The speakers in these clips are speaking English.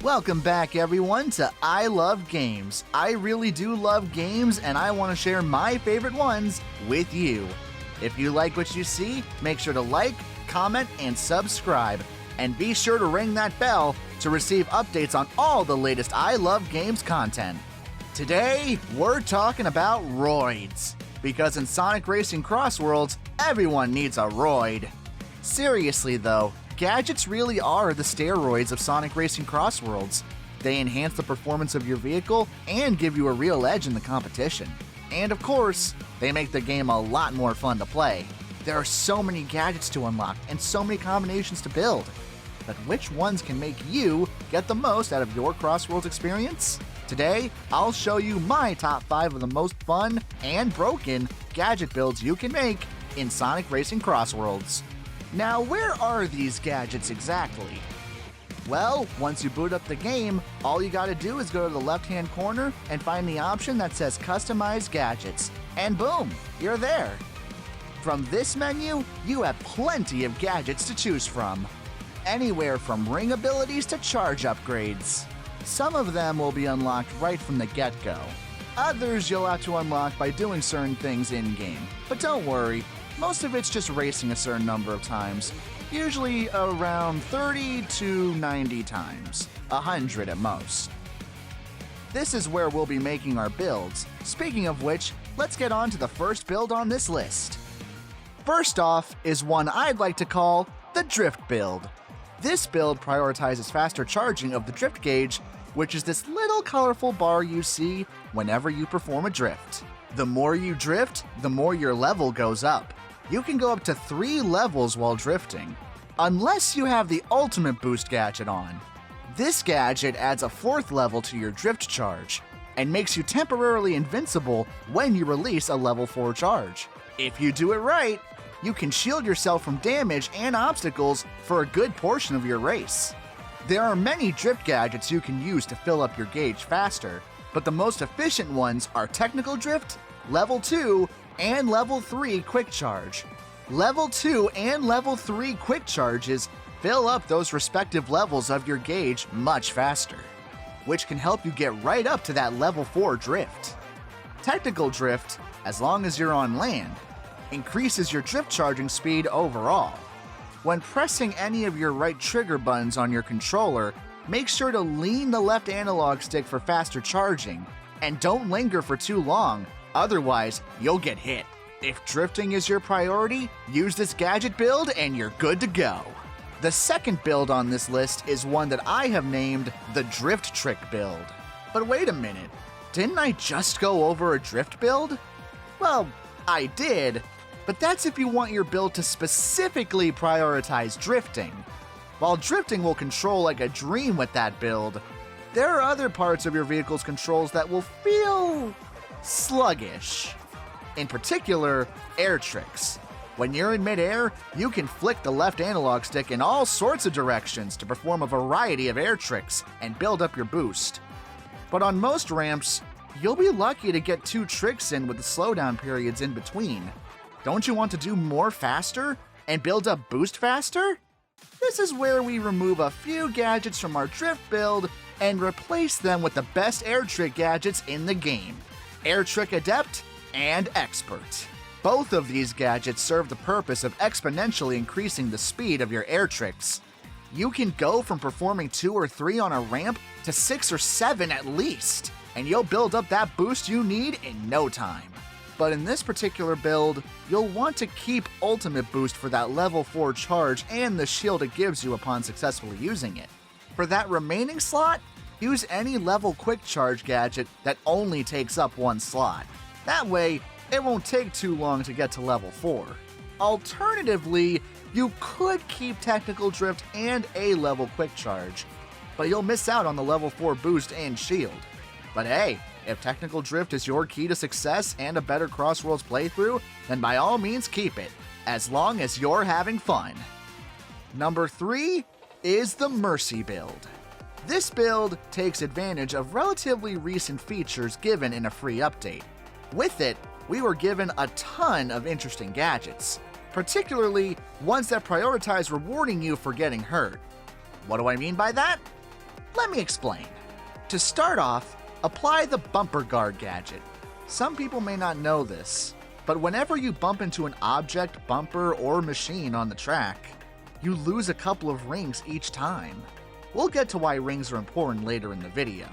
Welcome back, everyone, to I Love Games. I really do love games, and I want to share my favorite ones with you. If you like what you see, make sure to like, comment, and subscribe. And be sure to ring that bell to receive updates on all the latest I Love Games content. Today, we're talking about roids. Because in Sonic Racing CrossWorlds, everyone needs a roid. Seriously though, gadgets really are the steroids of Sonic Racing CrossWorlds. They enhance the performance of your vehicle and give you a real edge in the competition. And of course, they make the game a lot more fun to play. There are so many gadgets to unlock and so many combinations to build. But which ones can make you get the most out of your CrossWorlds experience? Today, I'll show you my top 5 of the most fun and broken gadget builds you can make in Sonic Racing CrossWorlds. Now, where are these gadgets exactly? Well, once you boot up the game, all you gotta do is go to the left-hand corner and find the option that says Customize Gadgets, and boom, you're there. From this menu, you have plenty of gadgets to choose from. Anywhere from ring abilities to charge upgrades. Some of them will be unlocked right from the get-go. Others you'll have to unlock by doing certain things in-game. But don't worry, most of it's just racing a certain number of times. Usually around 30 to 90 times. 100 at most. This is where we'll be making our builds. Speaking of which, let's get on to the first build on this list. First off is one I'd like to call the Drift build. This build prioritizes faster charging of the drift gauge, which is this little colorful bar you see whenever you perform a drift. The more you drift, the more your level goes up. You can go up to 3 levels while drifting, unless you have the Ultimate Boost gadget on. This gadget adds a 4th level to your drift charge, and makes you temporarily invincible when you release a level 4 charge. If you do it right, you can shield yourself from damage and obstacles for a good portion of your race. There are many drift gadgets you can use to fill up your gauge faster, but the most efficient ones are Technical Drift, Level 2, and Level 3 Quick Charge. Level 2 and Level 3 Quick Charges fill up those respective levels of your gauge much faster, which can help you get right up to that Level 4 drift. Technical Drift, as long as you're on land, increases your drift charging speed overall. When pressing any of your right trigger buttons on your controller, make sure to lean the left analog stick for faster charging, and don't linger for too long, otherwise you'll get hit. If drifting is your priority, use this gadget build and you're good to go. The second build on this list is one that I have named the Drift Trick build. But wait a minute, didn't I just go over a drift build? Well, I did, but that's if you want your build to specifically prioritize drifting. While drifting will control like a dream with that build, there are other parts of your vehicle's controls that will feel sluggish. In particular, air tricks. When you're in midair, you can flick the left analog stick in all sorts of directions to perform a variety of air tricks and build up your boost. But on most ramps, you'll be lucky to get 2 tricks in with the slowdown periods in between. Don't you want to do more faster and build up boost faster? This is where we remove a few gadgets from our drift build and replace them with the best air trick gadgets in the game, Air Trick Adept and Expert. Both of these gadgets serve the purpose of exponentially increasing the speed of your air tricks. You can go from performing 2 or 3 on a ramp to 6 or 7 at least, and you'll build up that boost you need in no time. But in this particular build, you'll want to keep Ultimate Boost for that level 4 charge and the shield it gives you upon successfully using it. For that remaining slot, use any level Quick Charge gadget that only takes up 1 slot. That way, it won't take too long to get to level 4. Alternatively, you could keep Technical Drift and a level Quick Charge, but you'll miss out on the level 4 boost and shield. But hey, if Technical Drift is your key to success and a better CrossWorlds playthrough, then by all means keep it, as long as you're having fun. Number 3 is the Mercy build. This build takes advantage of relatively recent features given in a free update. With it, we were given a ton of interesting gadgets, particularly ones that prioritize rewarding you for getting hurt. What do I mean by that? Let me explain. To start off, apply the bumper guard gadget. Some people may not know this, but whenever you bump into an object, bumper, or machine on the track, you lose a couple of rings each time. We'll get to why rings are important later in the video.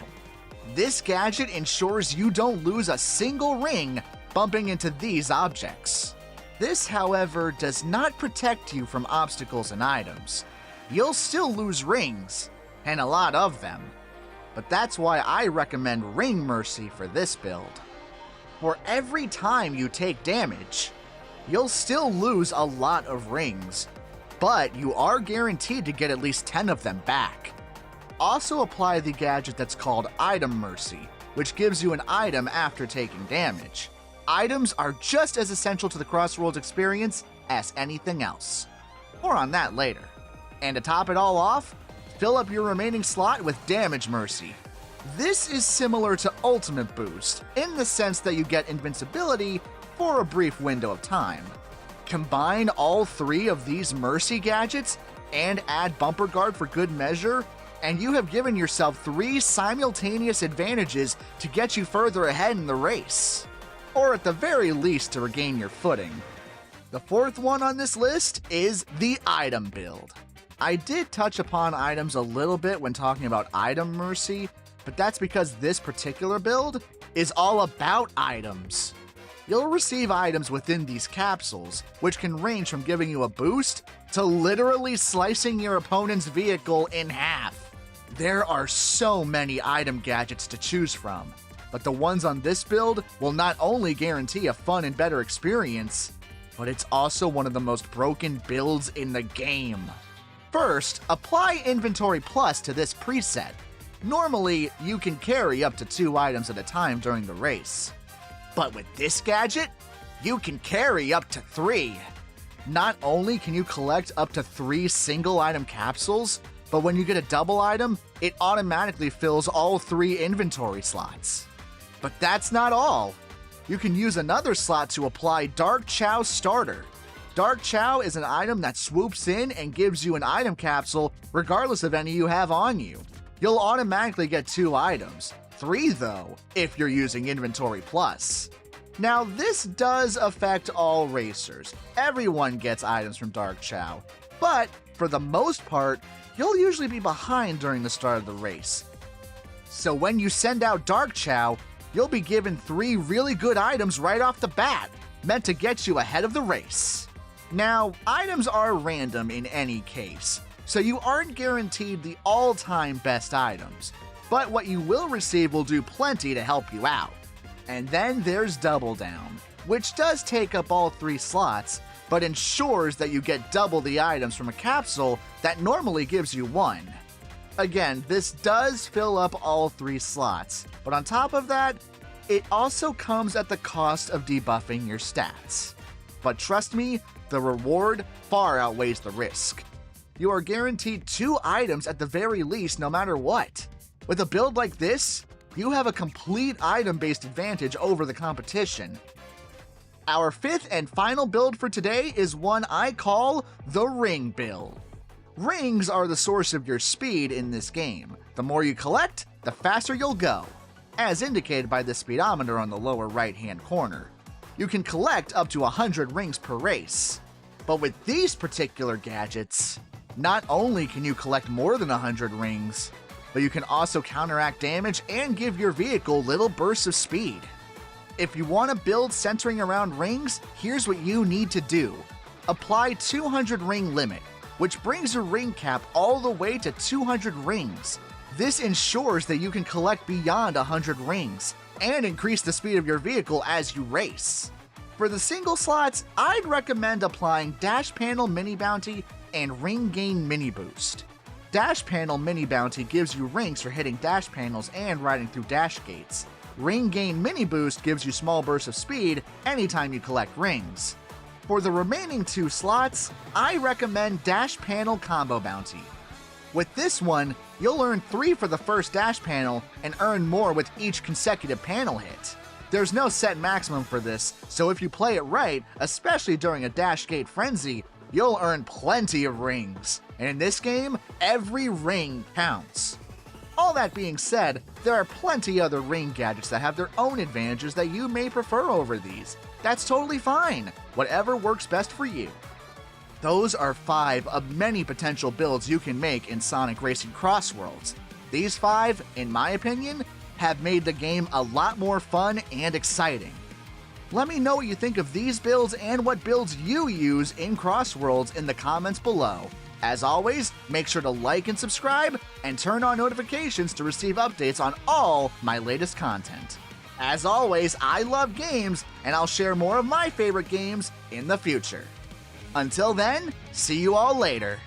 This gadget ensures you don't lose a single ring bumping into these objects. This, however, does not protect you from obstacles and items. You'll still lose rings, and a lot of them. But that's why I recommend Ring Mercy for this build. For every time you take damage, you'll still lose a lot of rings, but you are guaranteed to get at least 10 of them back. Also apply the gadget that's called Item Mercy, which gives you an item after taking damage. Items are just as essential to the CrossWorlds experience as anything else. More on that later. And to top it all off, fill up your remaining slot with Damage Mercy. This is similar to Ultimate Boost, in the sense that you get invincibility for a brief window of time. Combine all three of these Mercy gadgets and add Bumper Guard for good measure, and you have given yourself 3 simultaneous advantages to get you further ahead in the race. Or at the very least to regain your footing. The fourth one on this list is the Item build. I did touch upon items a little bit when talking about Item Mercy, but that's because this particular build is all about items. You'll receive items within these capsules, which can range from giving you a boost to literally slicing your opponent's vehicle in half. There are so many item gadgets to choose from, but the ones on this build will not only guarantee a fun and better experience, but it's also one of the most broken builds in the game. First, apply Inventory Plus to this preset. Normally, you can carry up to 2 items at a time during the race. But with this gadget, you can carry up to 3. Not only can you collect up to 3 single item capsules, but when you get a double item, it automatically fills all 3 inventory slots. But that's not all. You can use another slot to apply Dark Chow Starter. Dark Chow is an item that swoops in and gives you an item capsule regardless of any you have on you. You'll automatically get 2 items, 3 though, if you're using Inventory Plus. Now this does affect all racers. Everyone gets items from Dark Chow, but for the most part, you'll usually be behind during the start of the race. So when you send out Dark Chow, you'll be given 3 really good items right off the bat, meant to get you ahead of the race. Now, items are random in any case, so you aren't guaranteed the all-time best items, but what you will receive will do plenty to help you out. And then there's Double Down, which does take up all 3 slots, but ensures that you get double the items from a capsule that normally gives you 1. Again, this does fill up all 3 slots, but on top of that, it also comes at the cost of debuffing your stats. But trust me, the reward far outweighs the risk. You are guaranteed 2 items at the very least no matter what. With a build like this, you have a complete item-based advantage over the competition. Our 5th and final build for today is one I call the Ring build. Rings are the source of your speed in this game. The more you collect, the faster you'll go, as indicated by the speedometer on the lower right-hand corner. You can collect up to 100 rings per race. But with these particular gadgets, not only can you collect more than 100 rings, but you can also counteract damage and give your vehicle little bursts of speed. If you want to build centering around rings, here's what you need to do. Apply 200 ring limit, which brings your ring cap all the way to 200 rings. This ensures that you can collect beyond 100 rings, and increase the speed of your vehicle as you race. For the single slots, I'd recommend applying Dash Panel Mini Bounty and Ring Gain Mini Boost. Dash Panel Mini Bounty gives you rings for hitting dash panels and riding through dash gates. Ring Gain Mini Boost gives you small bursts of speed anytime you collect rings. For the remaining 2 slots, I recommend Dash Panel Combo Bounty. With this one, you'll earn 3 for the first dash panel and earn more with each consecutive panel hit. There's no set maximum for this, so if you play it right, especially during a dash gate frenzy, you'll earn plenty of rings. And in this game, every ring counts. that being said, there are plenty other ring gadgets that have their own advantages that you may prefer over these. That's totally fine, whatever works best for you. Those are 5 of many potential builds you can make in Sonic Racing CrossWorlds. These 5, in my opinion, have made the game a lot more fun and exciting. Let me know what you think of these builds and what builds you use in CrossWorlds in the comments below. As always, make sure to like and subscribe, and turn on notifications to receive updates on all my latest content. As always, I love games, and I'll share more of my favorite games in the future. Until then, see you all later.